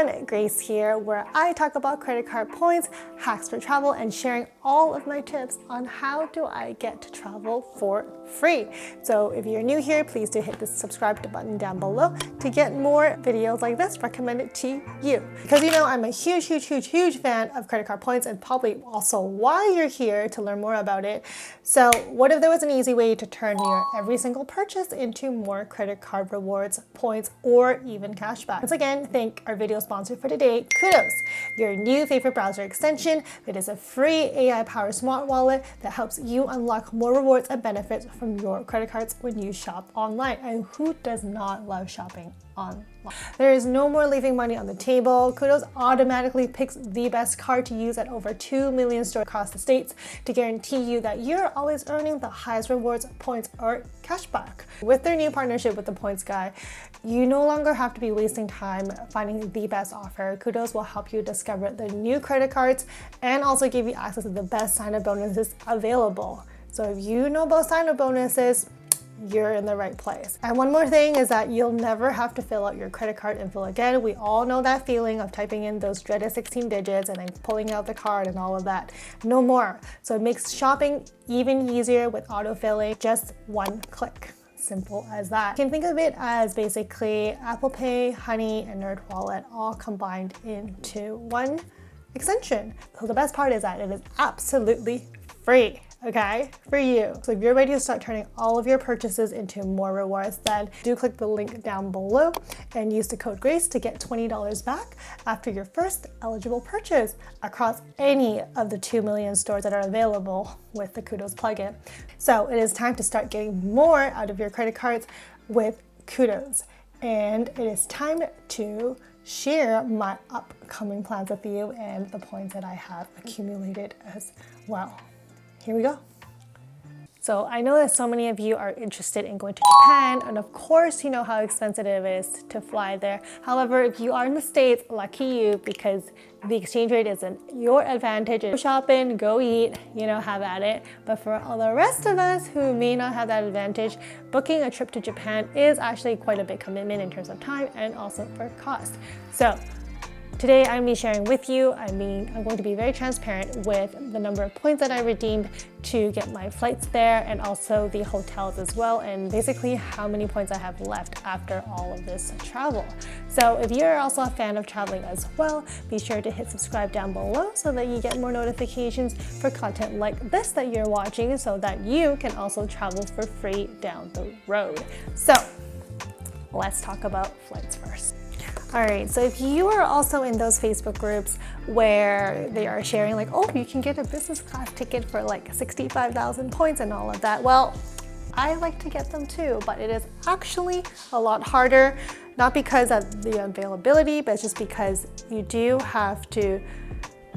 everyone, Grace here, where I talk about credit card points, hacks for travel, and sharing all of my tips on how do I get to travel for free. So if you're new here, please do hit the subscribe button down below to get more videos like this recommended to you. Because you know I'm a huge fan of credit card points, and probably also why you're here to learn more about it. So what if there was an easy way to turn your every single purchase into more credit card rewards, points, or even cashback? Once again, thank our video sponsor for today, Kudos, your new favorite browser extension that is a free AI-powered smart wallet that helps you unlock more rewards and benefits from your credit cards when you shop online. And who does not love shopping online? There is no more leaving money on the table. Kudos automatically picks the best card to use at over 2 million stores across the states to guarantee you that you're always earning the highest rewards, points, or cashback. With their new partnership with the Points Guy, you no longer have to be wasting time finding the best offer. Kudos will help you discover the new credit cards and also give you access to the best sign-up bonuses available. So if you know about sign-up bonuses, you're in the right place. And one more thing is that you'll never have to fill out your credit card info again. We all know that feeling of typing in those dreaded 16 digits and then pulling out the card and all of that. No more. So it makes shopping even easier with autofilling, just one click. Simple as that. You can think of it as basically Apple Pay, Honey, and NerdWallet all combined into one extension. So the best part is that it is absolutely free. Okay, for you. So if you're ready to start turning all of your purchases into more rewards, then do click the link down below and use the code GRACE to get $20 back after your first eligible purchase across any of the 2 million stores that are available with the Kudos plugin. So it is time to start getting more out of your credit cards with Kudos. And it is time to share my upcoming plans with you and the points that I have accumulated as well. Here we go. So I know that so many of you are interested in going to Japan, and of course you know how expensive it is to fly there. However, if you are in the States, lucky you, because the exchange rate is in your advantage. Go shopping, go eat, you know, have at it. But for all the rest of us who may not have that advantage, booking a trip to Japan is actually quite a big commitment in terms of time and also for cost. So today I'm going to be sharing with you, I'm going to be very transparent with the number of points that I redeemed to get my flights there and also the hotels as well, and basically how many points I have left after all of this travel. So if you're also a fan of traveling as well, be sure to hit subscribe down below so that you get more notifications for content like this that you're watching, so that you can also travel for free down the road. So let's talk about flights first. Alright, so if you are also in those Facebook groups where they are sharing like, oh, you can get a business class ticket for like 65,000 points and all of that, well, I like to get them too, but it is actually a lot harder, not because of the availability, but just because you do have to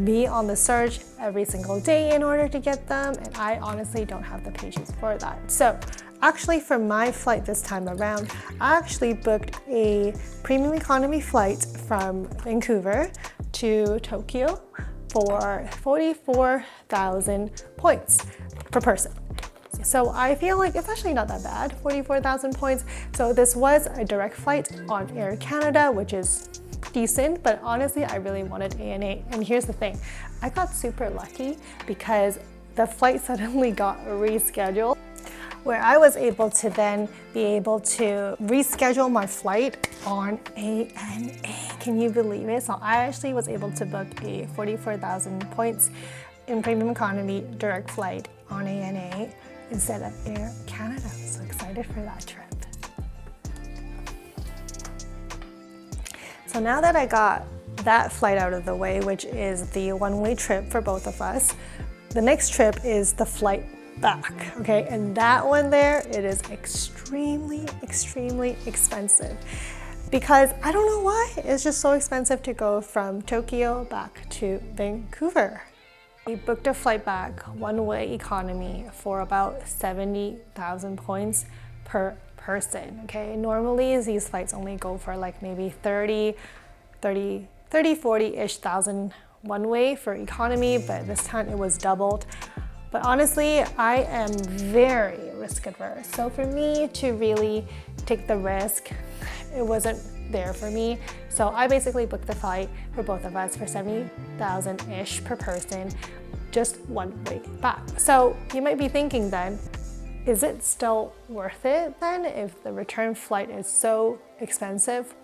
be on the search every single day in order to get them, and I honestly don't have the patience for that. So actually for my flight this time around, I actually booked a premium economy flight from Vancouver to Tokyo for 44,000 points per person. So I feel like it's actually not that bad, 44,000 points. So this was a direct flight on Air Canada, which is decent, but honestly I really wanted ANA. And here's the thing, I got super lucky because the flight suddenly got rescheduled, where I was able to then be able to reschedule my flight on ANA. Can you believe it? So I actually was able to book a 44,000 points in premium economy direct flight on ANA instead of Air Canada. I'm so excited for that trip. So now that I got that flight out of the way, which is the one-way trip for both of us, the next trip is the flight back, okay? And that one there, it is extremely expensive, because I don't know why, it's just so expensive to go from Tokyo back to Vancouver. We booked a flight back, one-way economy, for about 70,000 points per person, okay? Normally these flights only go for like maybe 40-ish thousand one way for economy, but this time it was doubled. But honestly, I am very risk adverse. So for me to really take the risk, it wasn't there for me. So I basically booked the flight for both of us for 70,000-ish per person, just one way back. So you might be thinking then, is it still worth it then if the return flight is so expensive?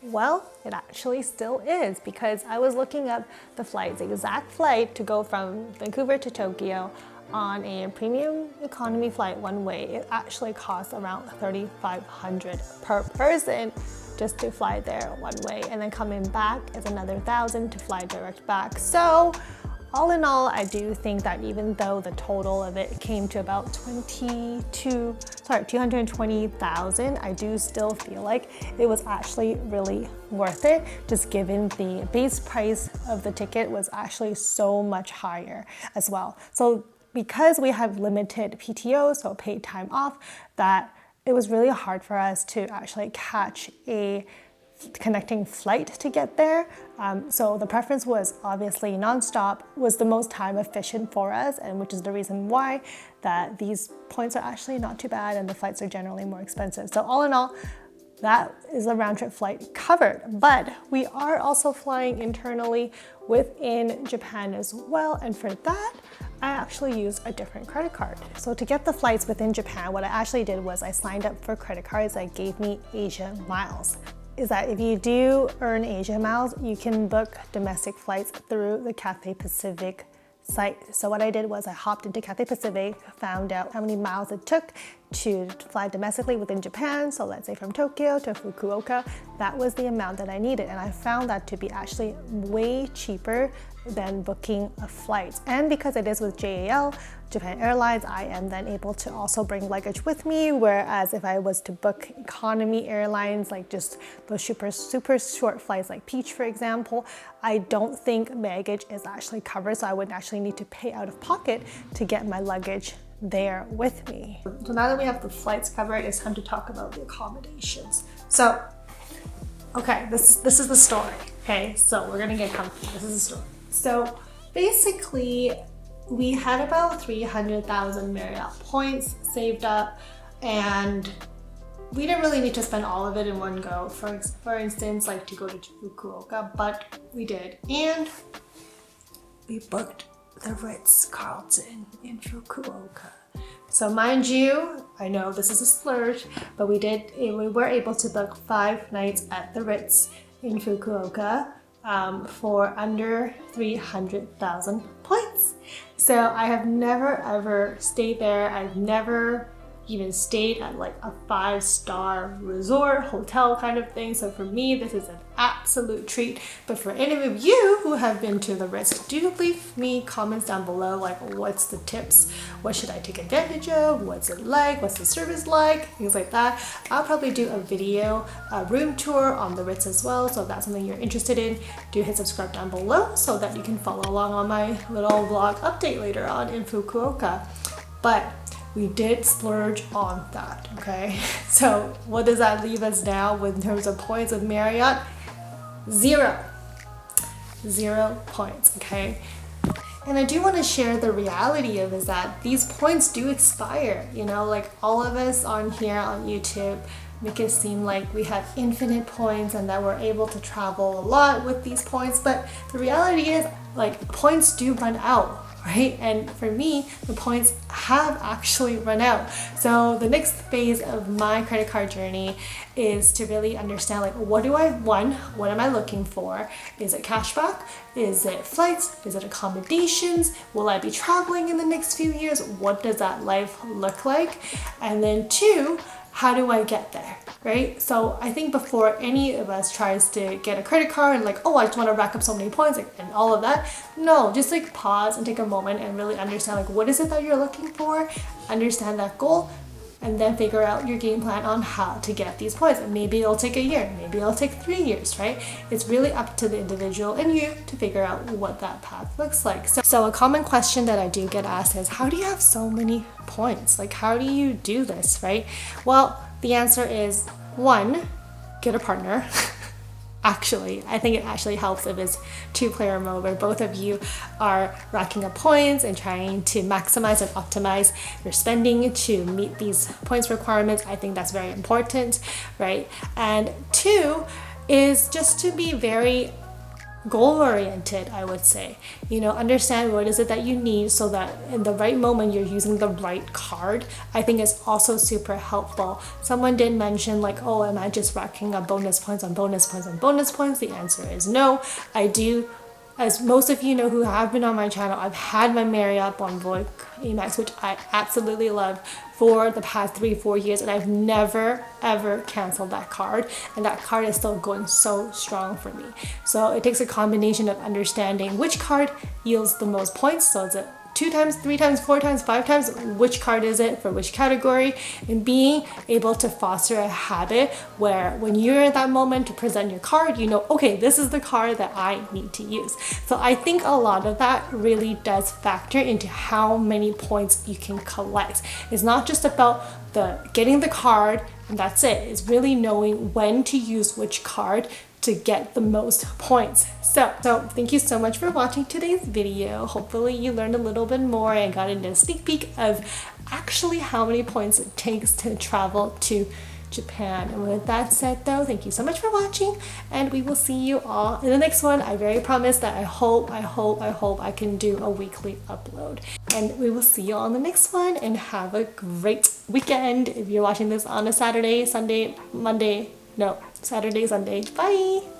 Well, it actually still is, because I was looking up the flights, the exact flight to go from Vancouver to Tokyo on a premium economy flight one way. It actually costs around $3,500 per person just to fly there one way, and then coming back is another $1,000 to fly direct back. So all in all, I do think that even though the total of it came to about 220,000, I do still feel like it was actually really worth it, just given the base price of the ticket was actually so much higher as well. So because we have limited PTO, so paid time off, that it was really hard for us to actually catch a connecting flight to get there. So the preference was obviously nonstop was the most time efficient for us, and which is the reason why that these points are actually not too bad and the flights are generally more expensive. So all in all, that is a round trip flight covered. But we are also flying internally within Japan as well, and for that, I actually used a different credit card. So to get the flights within Japan, what I actually did was I signed up for credit cards that gave me Asia miles. Is that if you do earn Asia miles, you can book domestic flights through the Cathay Pacific site. So what I did was I hopped into Cathay Pacific, found out how many miles it took to fly domestically within Japan. So let's say from Tokyo to Fukuoka, that was the amount that I needed. And I found that to be actually way cheaper than booking a flight. And because it is with JAL, Japan Airlines, I am then able to also bring luggage with me, whereas if I was to book economy airlines, like just those super short flights like Peach, for example, I don't think baggage is actually covered, so I would actually need to pay out of pocket to get my luggage there with me. So now that we have the flights covered, it's time to talk about the accommodations. So, okay, this is the story, okay? So we're gonna get comfy, this is the story. So basically, we had about 300,000 Marriott points saved up, and we didn't really need to spend all of it in one go, for instance, like to go to Fukuoka, but we did. And we booked the Ritz Carlton in Fukuoka. So mind you, I know this is a splurge, but we were able to book 5 nights at the Ritz in Fukuoka for under 300,000 points. So I have never ever stayed there. I've never even stayed at like a 5-star resort, hotel kind of thing. So for me, this is an absolute treat. But for any of you who have been to the Ritz, do leave me comments down below, like what's the tips? What should I take advantage of? What's it like? What's the service like? Things like that. I'll probably do a video, a room tour on the Ritz as well. So if that's something you're interested in, do hit subscribe down below so that you can follow along on my little vlog update later on in Fukuoka. But we did splurge on that, okay? So what does that leave us now in terms of points of Marriott? 0 points, okay? And I do want to share the reality of is that these points do expire, you know, like all of us on here on YouTube make it seem like we have infinite points and that we're able to travel a lot with these points, but the reality is like points do run out, right? And for me, the points have actually run out. So the next phase of my credit card journey is to really understand like what do I want? What am I looking for? Is it cashback? Is it flights? Is it accommodations? Will I be traveling in the next few years? What does that life look like? And then 2, how do I get there, right? So I think before any of us tries to get a credit card and like, oh, I just want to rack up so many points and all of that. No, just like pause and take a moment and really understand like what is it that you're looking for, understand that goal, and then figure out your game plan on how to get these points. And maybe it'll take a year, maybe it'll take 3 years, right? It's really up to the individual and you to figure out what that path looks like. So a common question that I do get asked is, how do you have so many points? Like, how do you do this, right? Well, the answer is 1, get a partner. Actually, I think it actually helps if it's two-player mode where both of you are racking up points and trying to maximize and optimize your spending to meet these points requirements. I think that's very important, right? And two is just to be very goal oriented, I would say. You know, understand what is it that you need so that in the right moment you're using the right card. I think it's also super helpful. Someone did mention like, oh, am I just racking up bonus points on bonus points on bonus points? The answer is no. I do, as most of you know who have been on my channel, I've had my Marriott Bonvoy Amex, which I absolutely love, for the past 3-4 years, and I've never ever canceled that card, and that card is still going so strong for me. So it takes a combination of understanding which card yields the most points, so is it 2 times, 3 times, 4 times, 5 times, which card is it for which category, and being able to foster a habit where when you're at that moment to present your card, you know, okay, this is the card that I need to use. So I think a lot of that really does factor into how many points you can collect. It's not just about getting the card and that's it. It's really knowing when to use which card to get the most points. So thank you so much for watching today's video. Hopefully you learned a little bit more and got into a sneak peek of actually how many points it takes to travel to Japan. And with that said though, thank you so much for watching, and we will see you all in the next one. I very promise that I hope I can do a weekly upload. And we will see you all in the next one, and have a great weekend. If you're watching this on a Saturday, Sunday, Monday, no, Saturday, Sunday. Bye!